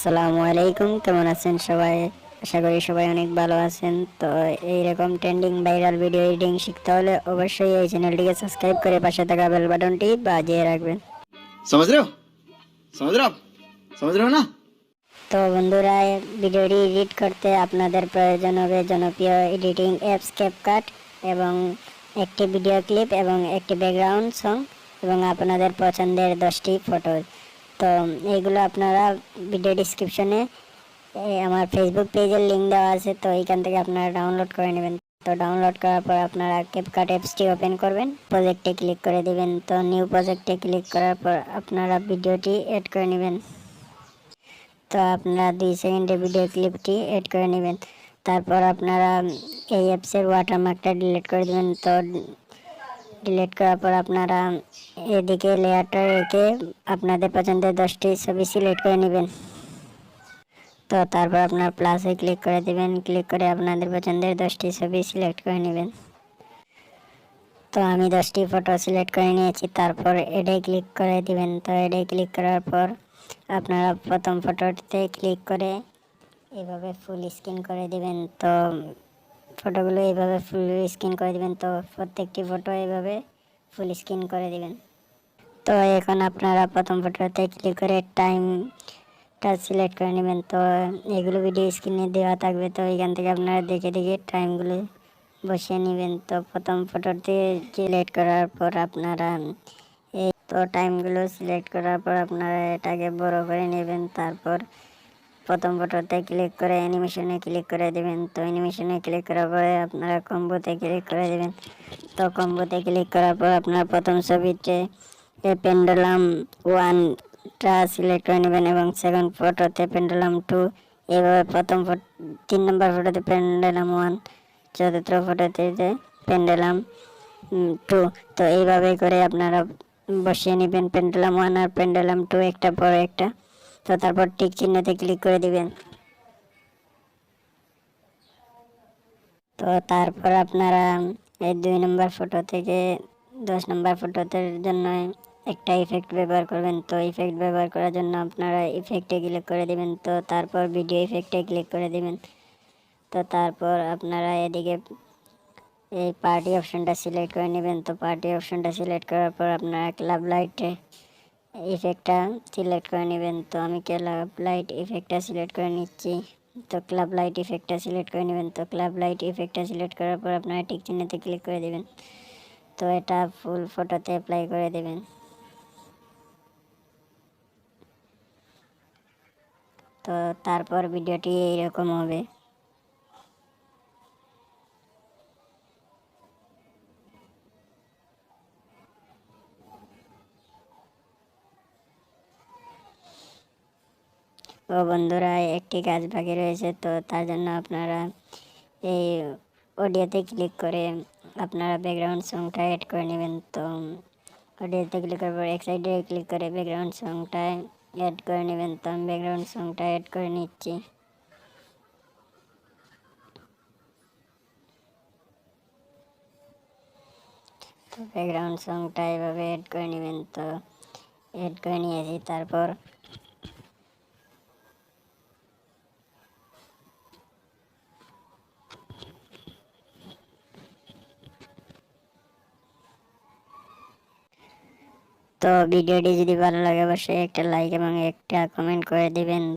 আসসালামু আলাইকুম, কেমন আছেন সবাই? আশা করি সবাই অনেক ভালো আছেন। তো এইরকম ট্রেন্ডিং ভাইরাল ভিডিও এডিটিং শিখতে হলে অবশ্যই এই চ্যানেলটিকে সাবস্ক্রাইব করে পাশে থাকা বেল বাটনটি বাজিয়ে রাখবেন। समझ रहे हो समझ रहे हो आप समझ रहे हो ना। তো বন্ধুরা, ভিডিওটি এডিট করতে আপনাদের প্রয়োজন হবে জনপ্রিয় এডিটিং অ্যাপস ক্যাপকাট এবং একটি ভিডিও ক্লিপ এবং একটি ব্যাকগ্রাউন্ড সং এবং আপনাদের পছন্দের 10টি ফটো। তো এইগুলো আপনারা ভিডিও ডিসক্রিপশনে আমার ফেসবুক পেজের লিঙ্ক দেওয়া আছে, তো এইখান থেকে আপনারা ডাউনলোড করে নেবেন। তো ডাউনলোড করার পর আপনারা ক্যাপকাট অ্যাপসটি ওপেন করবেন, প্রজেক্টে ক্লিক করে দিবেন। তো নিউ প্রজেক্টে ক্লিক করার পর আপনারা ভিডিওটি এড করে নেবেন। তো আপনারা 2 সেকেন্ডের ভিডিও ক্লিপটি এড করে নেবেন। তারপর আপনারা এই অ্যাপসের ওয়াটারমার্কটা ডিলিট করে দেবেন। তো ডিলিট করার পর আপনারা এদিকে লেয়ারটা রেখে আপনাদের পছন্দের 10টি ছবি সিলেক্ট করে নেবেন। তো তারপর আপনার প্লাসে ক্লিক করে দেবেন, ক্লিক করে আপনাদের পছন্দের 10টি ছবি সিলেক্ট করে নেবেন। তো আমি 10টি ফটো সিলেক্ট করে নিয়েছি। তারপর এডে ক্লিক করে দিবেন। তো এডে ক্লিক করার পর আপনারা প্রথম ফটোতে ক্লিক করে এভাবে ফুল স্ক্রিন করে দিবেন। তো ফটোগুলো এইভাবে ফুল স্ক্রিন করে দিবেন। তো প্রত্যেকটি ফটো এইভাবে ফুল স্ক্রিন করে দিবেন। তো এখন আপনারা প্রথম ফটোতে ক্লিক করে টাইমটা সিলেক্ট করে নেবেন। তো এগুলো ভিডিও স্ক্রিনে দেওয়া থাকবে, তো এখান থেকে আপনারা দেখে দেখে টাইমগুলো বসিয়ে নেবেন। তো প্রথম ফটোতে সিলেক্ট করার পর আপনারা এই তো টাইমগুলো সিলেক্ট করার পর আপনারা এটাকে বড় করে নেবেন। তারপর প্রথম ফটোতে ক্লিক করে অ্যানিমেশনে ক্লিক করে দেবেন। তো অ্যানিমেশনে ক্লিক করার পরে আপনারা কম্বোতে ক্লিক করে দেবেন। তো কম্বোতে ক্লিক করার পর আপনার প্রথম ছবিতে পেন্ডুলাম 1টা সিলেক্ট করে নেবেন এবং সেকেন্ড ফটোতে পেন্ডুলাম 2, এইভাবে প্রথম 3 নম্বর ফটোতে পেন্ডুলাম 1, চতুর্থ ফটোতে পেন্ডুলাম 2। তো এইভাবে করে আপনারা বসিয়ে নেবেন পেন্ডুলাম 1 আর পেন্ডুলাম 2 একটা পর একটা। তো তারপর টিক চিহ্নতে ক্লিক করে দিবেন। তো তারপর আপনারা এই 2 নম্বর ফটো থেকে 10 নম্বর ফটোতে জন্য একটা ইফেক্ট ব্যবহার করবেন। তো ইফেক্ট ব্যবহার করার জন্য আপনারা ইফেক্টে ক্লিক করে দিবেন। তো তারপর ভিডিও ইফেক্টে ক্লিক করে দিবেন। তো তারপর আপনারা এদিকে এই পার্টি অপশনটা সিলেক্ট করে নেবেন। তো পার্টি অপশনটা সিলেক্ট করার পর আপনারা ক্লাব লাইটে ইফেক্টটা সিলেক্ট করে নেবেন। তো আমি ক্লাব লাইট ইফেক্টটা সিলেক্ট করে নিচ্ছি। তো ক্লাব লাইট ইফেক্টটা সিলেক্ট করে নেবেন। তো ক্লাব লাইট ইফেক্টটা সিলেক্ট করার পর আপনারা টিক চিহ্নতে ক্লিক করে দেবেন। তো এটা ফুল ফটোতে অ্যাপ্লাই করে দেবেন। তো তারপর ভিডিওটি এইরকম হবে। ও বন্ধুরা, একটি কাজ বাকি রয়েছে, তো তার জন্য আপনারা এই অডিওতে ক্লিক করে আপনারা ব্যাকগ্রাউন্ড সংটা অ্যাড করে নেবেন। তো অডিওতে ক্লিক করার পর এক সাইডে ক্লিক করে ব্যাকগ্রাউন্ড সংটা অ্যাড করে নেবেন। তো আমি ব্যাকগ্রাউন্ড সংটা অ্যাড করে নিচ্ছি। তো ব্যাকগ্রাউন্ড সংটা এভাবে অ্যাড করে নেবেন। তো অ্যাড করে নিয়েছি। তারপর তো ভিডিওটি যদি ভালো লাগে অবশ্যই একটা লাইক এবং একটা কমেন্ট করে দিবেন।